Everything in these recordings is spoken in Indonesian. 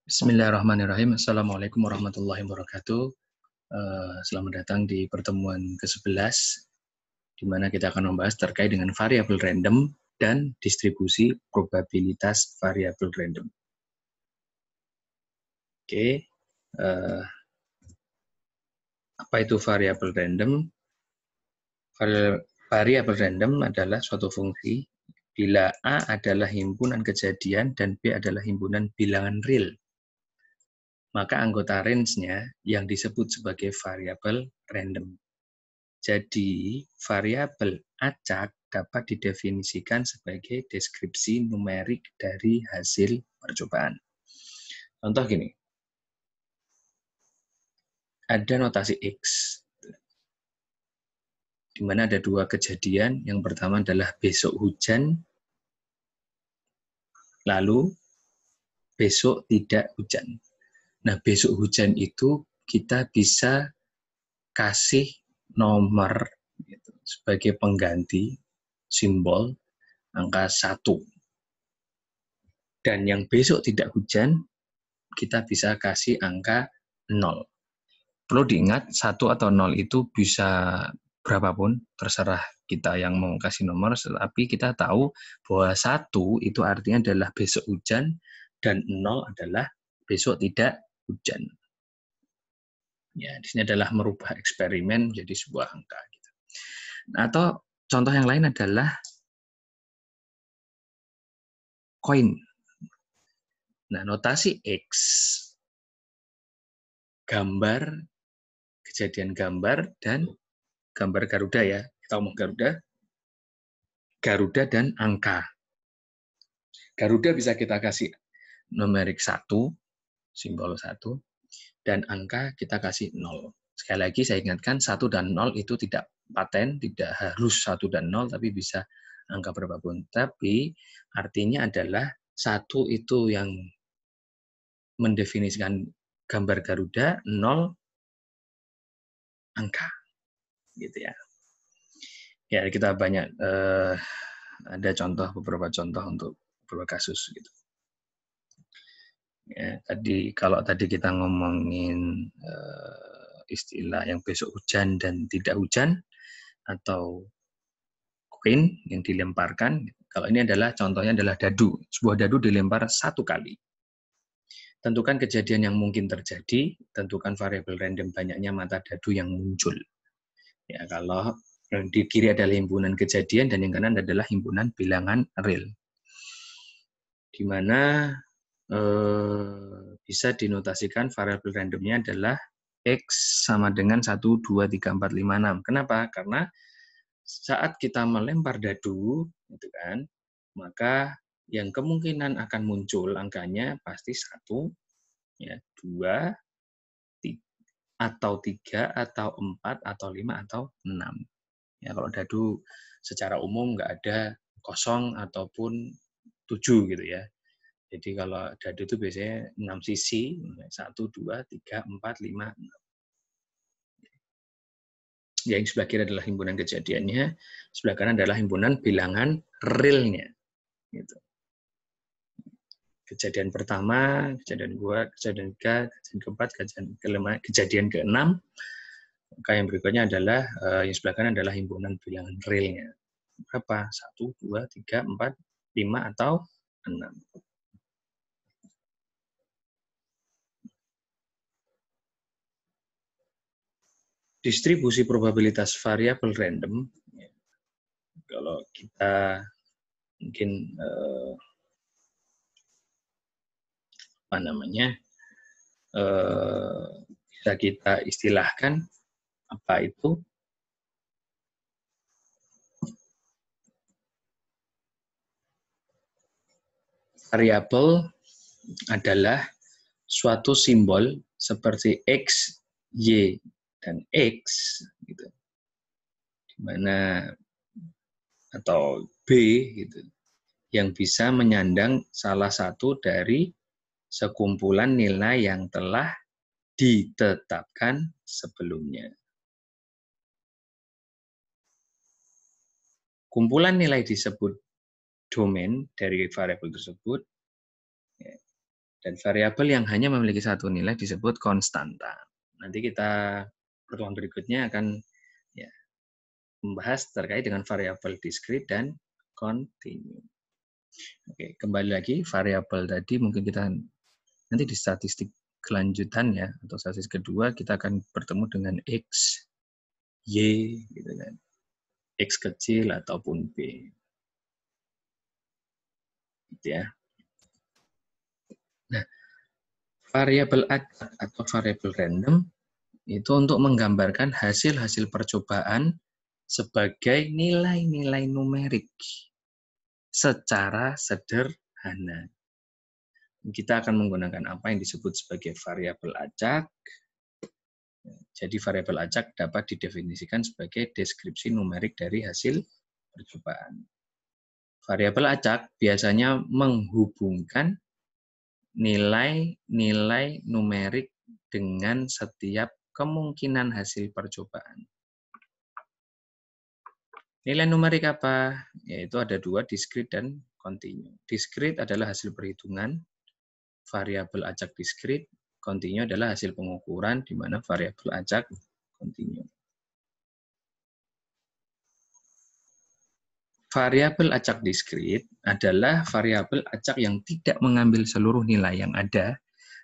Bismillahirrahmanirrahim. Assalamualaikum warahmatullahi wabarakatuh. Selamat datang di pertemuan ke-11, di mana kita akan membahas terkait dengan variabel random dan distribusi probabilitas variabel random. Oke, apa itu variabel random? Variabel random adalah suatu fungsi bila A adalah himpunan kejadian dan B adalah himpunan bilangan real. Maka anggota range-nya yang disebut sebagai variabel random. Jadi, variabel acak dapat didefinisikan sebagai deskripsi numerik dari hasil percobaan. Contoh gini, ada notasi X, di mana ada dua kejadian. Yang pertama adalah besok hujan, lalu besok tidak hujan. Nah, besok hujan itu kita bisa kasih nomor gitu, sebagai pengganti simbol angka 1. Dan yang besok tidak hujan, kita bisa kasih angka 0. Perlu diingat, 1 atau 0 itu bisa berapapun, terserah kita yang mau kasih nomor, tapi kita tahu bahwa 1 itu artinya adalah besok hujan, dan 0 adalah besok tidak hujan. Ya, di sini adalah merubah eksperimen menjadi sebuah angka. Gitu. Nah, atau contoh yang lain adalah koin. Nah, notasi X, gambar, kejadian gambar, dan gambar Garuda ya. Kita ngomong Garuda dan angka. Garuda bisa kita kasih numerik 1, simbol 1, dan angka kita kasih 0. Sekali lagi saya ingatkan, 1 dan 0 itu tidak paten, tidak harus 1 dan 0, tapi bisa angka berapapun. Tapi artinya adalah 1 itu yang mendefinisikan gambar Garuda, 0 angka. Gitu ya. Ya, kita banyak ada beberapa contoh untuk beberapa kasus gitu. Ya, kalau tadi kita ngomongin istilah yang besok hujan dan tidak hujan atau koin yang dilemparkan, kalau ini adalah contohnya adalah dadu. Sebuah dadu dilempar 1 kali. Tentukan kejadian yang mungkin terjadi, tentukan variabel random banyaknya mata dadu yang muncul. Ya, kalau di kiri adalah himpunan kejadian dan yang kanan adalah himpunan bilangan real. Di mana bisa dinotasikan variabel randomnya adalah X sama dengan 1, 2, 3, 4, 5, 6. Kenapa? Karena saat kita melempar dadu, gitu kan, maka yang kemungkinan akan muncul angkanya pasti 1, ya, 2, atau 3, atau 4, atau 5, atau 6. Ya, kalau dadu secara umum nggak ada 0 ataupun 7 gitu ya. Jadi kalau dadu itu biasanya 6 sisi, 1, 2, 3, 4, 5, 6. Yang sebelah kiri adalah himpunan kejadiannya, sebelah kanan adalah himpunan bilangan realnya. Gitu. Kejadian pertama, kejadian kedua, kejadian ketiga, kejadian keempat, kejadian kelima, kejadian keenam. Maka yang berikutnya adalah yang sebelah kanan adalah himpunan bilangan realnya. Berapa? 1, 2, 3, 4, 5, atau 6. Distribusi probabilitas variabel random, kalau kita mungkin bisa kita istilahkan apa itu? Variabel adalah suatu simbol seperti X, Y, dan X, gitu. Dimana atau B, gitu, yang bisa menyandang salah satu dari sekumpulan nilai yang telah ditetapkan sebelumnya. Kumpulan nilai disebut domain dari variabel tersebut. Dan variabel yang hanya memiliki satu nilai disebut konstanta. Nanti kita pertemuan berikutnya akan ya, membahas terkait dengan variabel diskrit dan kontinu. Oke, kembali lagi variabel tadi mungkin kita nanti di statistik kelanjutan ya, atau statistik kedua kita akan bertemu dengan X, Y, gitu kan. X kecil ataupun B. Gitu ya. Nah, variabel acak atau variabel random itu untuk menggambarkan hasil-hasil percobaan sebagai nilai-nilai numerik secara sederhana. Kita akan menggunakan apa yang disebut sebagai variabel acak. Jadi variabel acak dapat didefinisikan sebagai deskripsi numerik dari hasil percobaan. Variabel acak biasanya menghubungkan nilai-nilai numerik dengan setiap kemungkinan hasil percobaan. Nilai numerik apa? Yaitu ada dua, diskrit dan kontinu. Diskrit adalah hasil perhitungan, variabel acak diskrit, kontinu adalah hasil pengukuran, di mana variabel acak kontinu. Variabel acak diskrit adalah variabel acak yang tidak mengambil seluruh nilai yang ada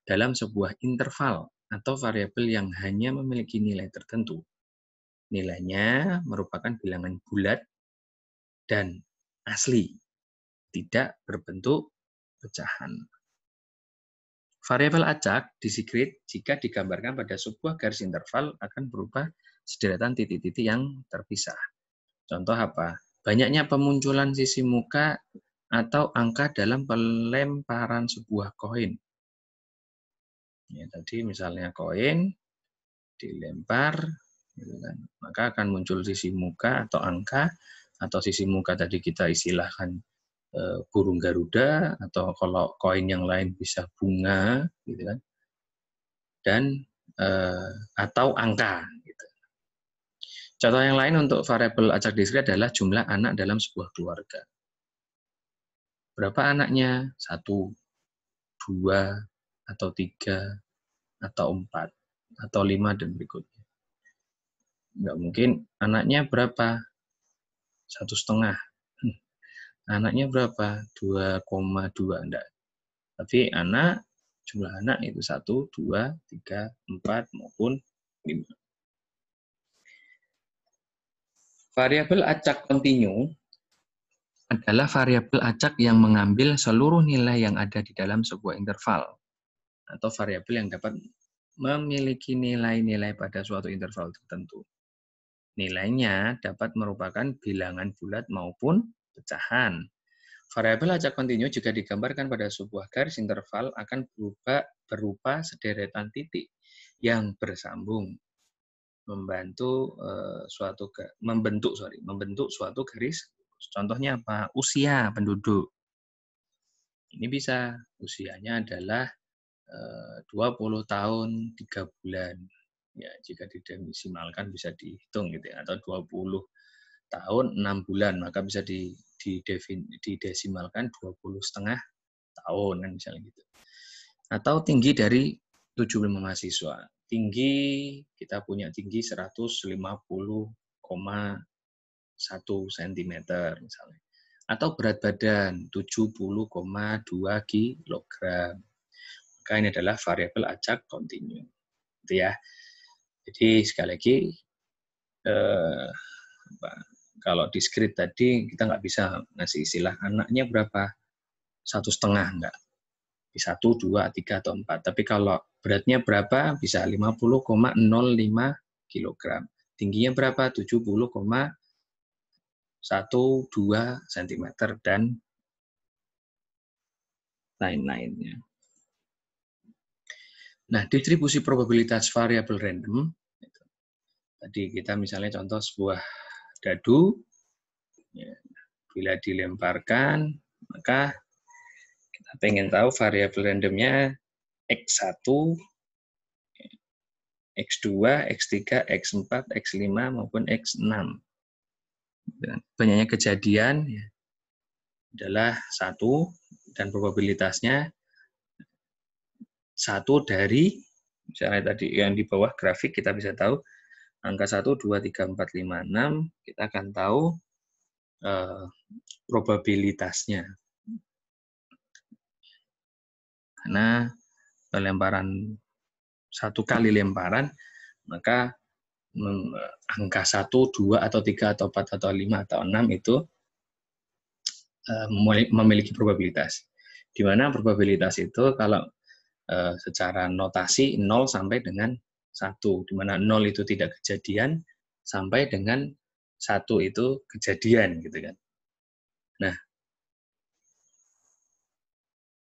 dalam sebuah interval atau variabel yang hanya memiliki nilai tertentu. Nilainya merupakan bilangan bulat dan asli, tidak berbentuk pecahan. Variabel acak diskrit jika digambarkan pada sebuah garis interval akan berupa sederetan titik-titik yang terpisah. Contoh apa? Banyaknya pemunculan sisi muka atau angka dalam pelemparan sebuah koin. Ya, tadi misalnya koin dilempar, gitu kan, maka akan muncul sisi muka atau angka, atau sisi muka tadi kita istilahkan burung Garuda, atau kalau koin yang lain bisa bunga, gitu kan, dan atau angka. Gitu. Contoh yang lain untuk variabel acak diskrit adalah jumlah anak dalam sebuah keluarga. Berapa anaknya? 1, 2, atau 3, atau 4, atau 5, dan berikutnya. Nggak mungkin anaknya berapa? 1,5. Anaknya berapa? 2,2. Enggak. Tapi jumlah anak itu 1, 2, 3, 4, maupun 5. Variabel acak kontinu adalah variabel acak yang mengambil seluruh nilai yang ada di dalam sebuah interval, atau variabel yang dapat memiliki nilai-nilai pada suatu interval tertentu. Nilainya dapat merupakan bilangan bulat maupun pecahan. Variabel acak kontinu jika digambarkan pada sebuah garis interval akan berupa sederetan titik yang bersambung membentuk suatu garis. Contohnya apa? Usia penduduk. Ini bisa usianya adalah 20 tahun 3 bulan. Ya, jika didesimalkan bisa dihitung gitu ya, atau 20 tahun 6 bulan, maka bisa didesimalkan 20,5 tahun kan misalnya gitu. Atau tinggi dari 75 mahasiswa. Tinggi kita punya tinggi 150,1 cm misalnya. Atau berat badan 70,2 kg. Maka ini adalah variabel acak kontinu. Gitu ya. Jadi sekali lagi kalau diskrit tadi kita nggak bisa ngasih istilah anaknya berapa, 1,5 enggak. 1, 2, 3, atau 4. Tapi kalau beratnya berapa bisa 50,05 kg. Tingginya berapa? 70,12 cm dan lain-lainnya. Nah, distribusi probabilitas variabel random. Tadi kita misalnya contoh sebuah dadu, ya, bila dilemparkan, maka kita pengen tahu variabel randomnya X1, X2, X3, X4, X5, maupun X6. Banyaknya kejadian ya, adalah 1, dan probabilitasnya 1 dari, misalnya tadi yang di bawah grafik kita bisa tahu, angka 1, 2, 3, 4, 5, 6, kita akan tahu probabilitasnya. Karena lemparan 1 kali lemparan, maka angka 1, 2, atau 3, atau 4, atau 5, atau 6 itu memiliki probabilitas. Di mana probabilitas itu kalau secara notasi 0 sampai dengan 1, di mana 0 itu tidak kejadian, sampai dengan 1 itu kejadian, gitu kan. Nah,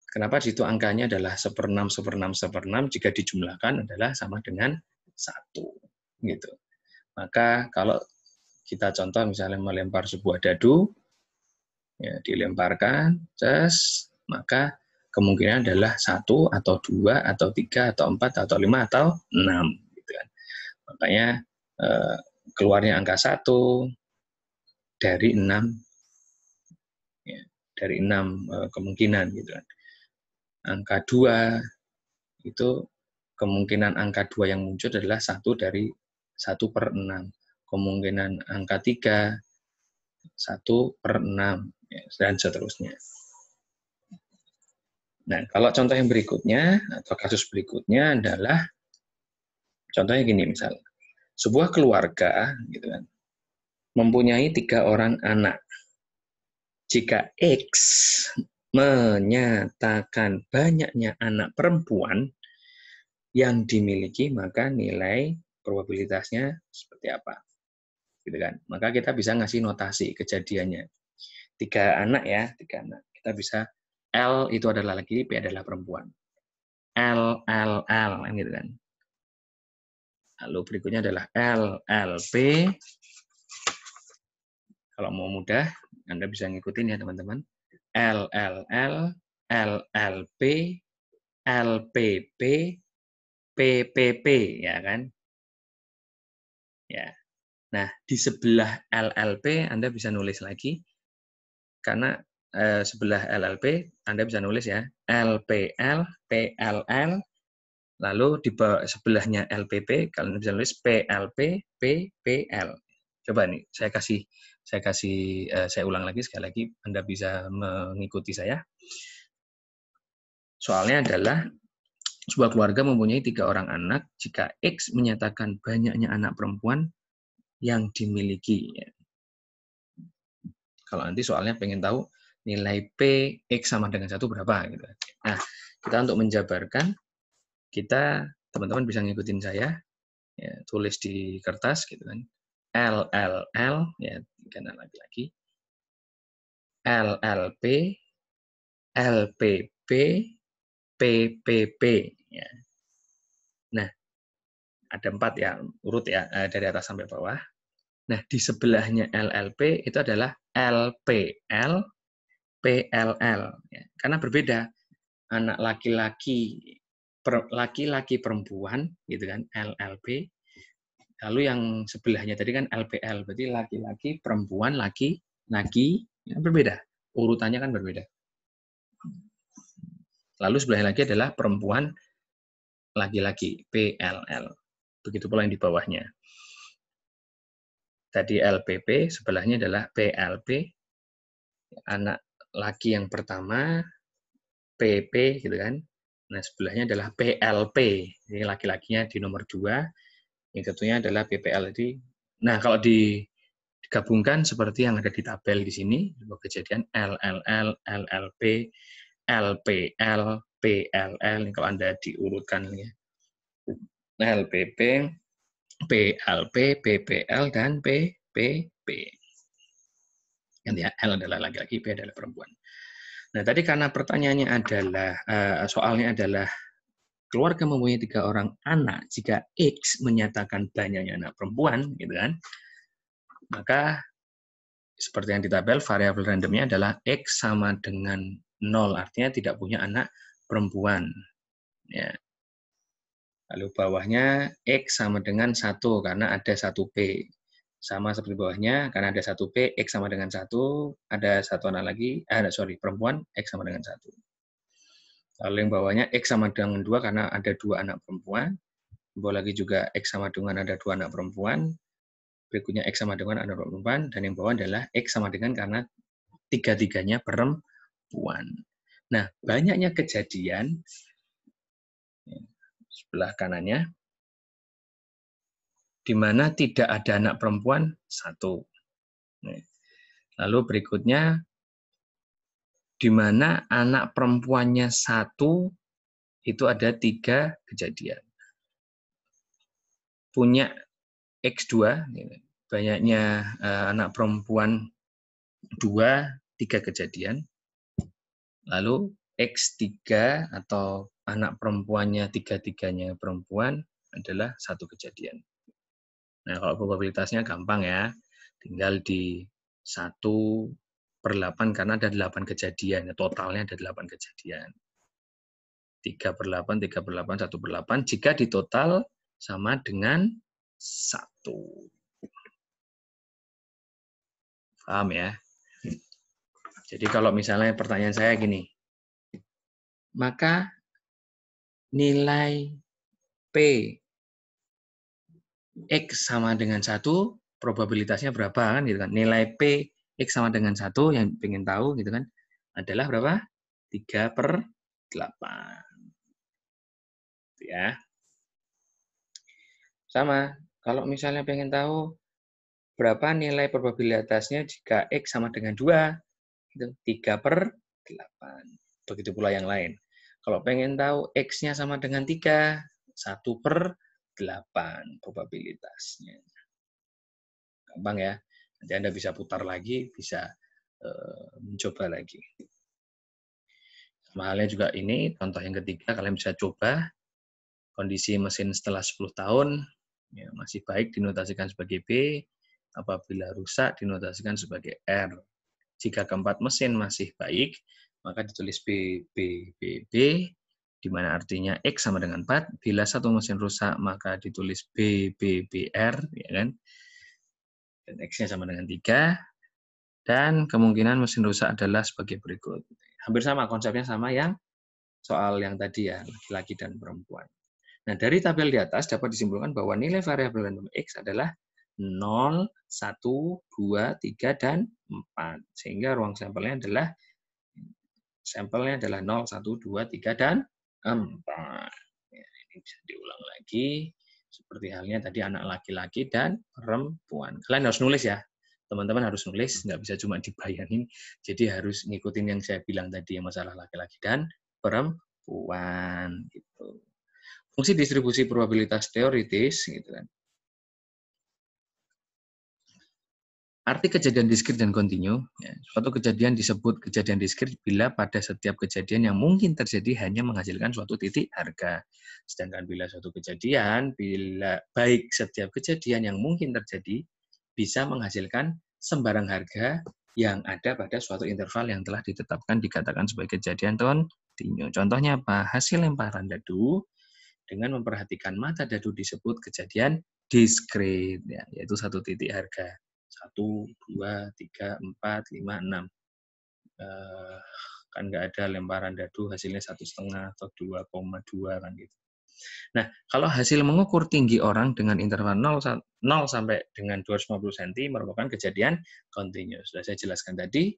kenapa di situ angkanya adalah 1/6, 1/6, 1/6, jika dijumlahkan adalah sama dengan 1, gitu. Maka kalau kita contoh misalnya melempar sebuah dadu, ya, dilemparkan, maka kemungkinan adalah 1 atau 2 atau 3 atau 4 atau 5 atau 6, gitu kan. Makanya keluarnya angka 1 dari 6, ya, dari 6 kemungkinan, gitu kan. Angka 2 itu kemungkinan angka 2 yang muncul adalah 1 dari 1/6. Kemungkinan angka 3 1/6, ya, dan seterusnya. Nah, kalau contoh yang berikutnya atau kasus berikutnya adalah contohnya gini, misal sebuah keluarga, gitu kan, mempunyai 3 orang anak. Jika X menyatakan banyaknya anak perempuan yang dimiliki, maka nilai probabilitasnya seperti apa, gitu kan. Maka kita bisa ngasih notasi kejadiannya. 3 anak ya, 3 anak. Kita bisa L itu adalah laki, P adalah perempuan. L, gitu kan. Lalu berikutnya adalah L, P. Kalau mau mudah, Anda bisa ngikutin ya teman-teman. L, P, LPP, PPP, ya kan? Ya. Nah, di sebelah LLP Anda bisa nulis lagi, karena sebelah LLP Anda bisa nulis ya, LPL, PLL, lalu di sebelahnya LPP kalian bisa nulis PLP, PPL. Coba nih, saya ulang lagi sekali lagi, Anda bisa mengikuti saya. Soalnya adalah sebuah keluarga mempunyai 3 orang anak jika X menyatakan banyaknya anak perempuan yang dimiliki. Kalau nanti soalnya pengen tahu nilai P X sama dengan 1 berapa, gitu. Nah, kita untuk menjabarkan, kita teman-teman bisa ngikutin saya, ya, tulis di kertas, gitu kan. LLL, ya, karena lagi-lagi LLP, LPP, PPP, ya. Nah, ada 4 ya, urut ya, dari atas sampai bawah. Nah, di sebelahnya LLP itu adalah LPL, PLL, ya. Karena berbeda, anak laki-laki perempuan, gitu kan, LLP. Lalu yang sebelahnya tadi kan LPL, berarti laki-laki perempuan, laki-laki, ya, berbeda, urutannya kan berbeda. Lalu sebelahnya lagi adalah perempuan, laki-laki, PLL. Begitu pula yang di bawahnya. Tadi LPP, sebelahnya adalah PLP, anak laki yang pertama, PP, gitu kan. Nah, sebelahnya adalah PLP, ini laki-lakinya di nomor 2, yang ketuanya adalah PPL. Nah, kalau digabungkan seperti yang ada di tabel di sini, kejadian LLL, LLP, LPL, PLL, kalau Anda diurutkan ya. LPP, PLP, PPL, dan PPP. Ya, L adalah laki-laki, P adalah perempuan. Nah, tadi karena pertanyaannya adalah, soalnya adalah keluarga mempunyai 3 orang anak, jika X menyatakan banyaknya anak perempuan, gitu kan, maka seperti yang di tabel, variabel randomnya adalah X sama dengan 0, artinya tidak punya anak perempuan. Ya. Lalu bawahnya X sama dengan 1, karena ada 1P. Sama seperti bawahnya, karena ada 1P, X sama dengan 1, ada 1 anak lagi, perempuan, X sama dengan 1. Lalu yang bawahnya X sama dengan 2 karena ada 2 anak perempuan. Bawah lagi juga X sama dengan ada 2 anak perempuan. Berikutnya X sama dengan anak perempuan. Dan yang bawah adalah X sama dengan karena tiga-tiganya perempuan. Nah, banyaknya kejadian sebelah kanannya di mana tidak ada anak perempuan satu. Lalu berikutnya di mana anak perempuannya satu itu ada 3 kejadian. Punya X2, banyaknya anak perempuan 2, 3 kejadian. Lalu X3 atau anak perempuannya tiga-tiganya perempuan adalah 1 kejadian. Nah, kalau probabilitasnya gampang ya, tinggal di 1/8 karena ada 8 kejadian, totalnya ada 8 kejadian. 3/8, 3/8, 1/8, jika ditotal sama dengan 1. Paham ya? Jadi kalau misalnya pertanyaan saya gini, maka nilai P X sama dengan 1, probabilitasnya berapa kan gitu kan? Nilai P X sama dengan 1 yang ingin tahu gitu kan, adalah berapa? 3/8. Ya. Sama, kalau misalnya pengen tahu berapa nilai probabilitasnya jika X sama dengan 2, itu 3/8. Begitu pula yang lain. Kalau pengen tahu X-nya sama dengan 3, 1/8 probabilitasnya. Gampang ya. Nanti Anda bisa putar lagi, bisa mencoba lagi. Sama halnya juga ini, contoh yang ketiga, kalian bisa coba kondisi mesin setelah 10 tahun, ya, masih baik dinotasikan sebagai B, apabila rusak dinotasikan sebagai R. Jika keempat mesin masih baik, maka ditulis B, B, B, B, di mana artinya X sama dengan 4. Bila satu mesin rusak, maka ditulis B, B, B, R, ya kan? Dan X-nya sama dengan 3. Dan kemungkinan mesin rusak adalah sebagai berikut. Hampir sama, konsepnya sama yang soal yang tadi ya, laki-laki dan perempuan. Nah, dari tabel di atas dapat disimpulkan bahwa nilai variabel random X adalah 0, 1, 2, 3, dan 4. Sehingga ruang sampelnya adalah 0, 1, 2, 3, dan 4. Ya, ini bisa diulang lagi. Seperti halnya tadi anak laki-laki dan perempuan. Kalian harus nulis ya. Teman-teman harus nulis, nggak bisa cuma dibayangin. Jadi harus ngikutin yang saya bilang tadi, yang masalah laki-laki dan perempuan. Gitu. Fungsi distribusi probabilitas teoritis, gitu kan. Arti kejadian diskrit dan kontinu, ya, suatu kejadian disebut kejadian diskrit bila pada setiap kejadian yang mungkin terjadi hanya menghasilkan suatu titik harga. Sedangkan bila suatu kejadian, bila baik setiap kejadian yang mungkin terjadi bisa menghasilkan sembarang harga yang ada pada suatu interval yang telah ditetapkan dikatakan sebagai kejadian kontinu. Contohnya apa? Hasil lemparan dadu dengan memperhatikan mata dadu disebut kejadian diskrit, ya, yaitu satu titik harga. 1, 2, 3, 4, 5, 6. Kan nggak ada lemparan dadu hasilnya 1,5 atau 2,2 kan gitu. Nah, kalau hasil mengukur tinggi orang dengan interval 0 sampai dengan 250 cm merupakan kejadian kontinu. Sudah saya jelaskan tadi,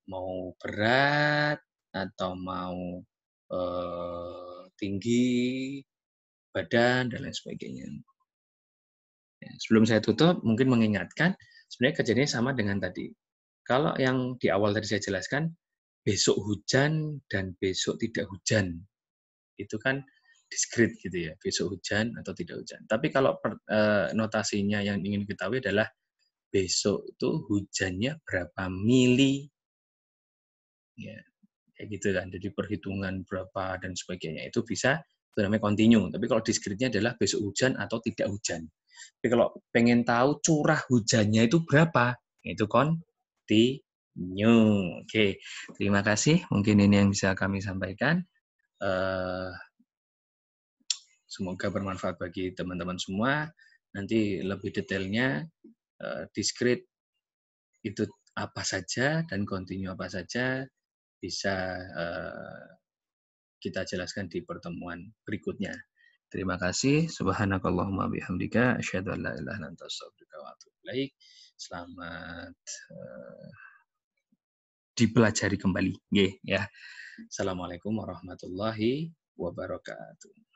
mau berat atau mau tinggi badan dan lain sebagainya. Ya, sebelum saya tutup, mungkin mengingatkan, sebenarnya kejadiannya sama dengan tadi. Kalau yang di awal tadi saya jelaskan, besok hujan dan besok tidak hujan. Itu kan diskrit gitu ya, besok hujan atau tidak hujan. Tapi kalau notasinya yang ingin diketahui adalah besok itu hujannya berapa mili. Ya, kayak gitu kan. Jadi perhitungan berapa dan sebagainya itu bisa, itu namanya kontinu. Tapi kalau diskritnya adalah besok hujan atau tidak hujan. Tapi kalau pengen tahu curah hujannya itu berapa, itu kontinu. Oke, terima kasih. Mungkin ini yang bisa kami sampaikan. Semoga bermanfaat bagi teman-teman semua. Nanti lebih detailnya, diskrit itu apa saja dan kontinu apa saja, bisa kita jelaskan di pertemuan berikutnya. Terima kasih. Subhanakallahumma bihamdika asyhadu an la ilaha illa anta astaghfiruka wa atubu ilaik. Selamat dipelajari kembali. Ya. Assalamualaikum warahmatullahi wabarakatuh.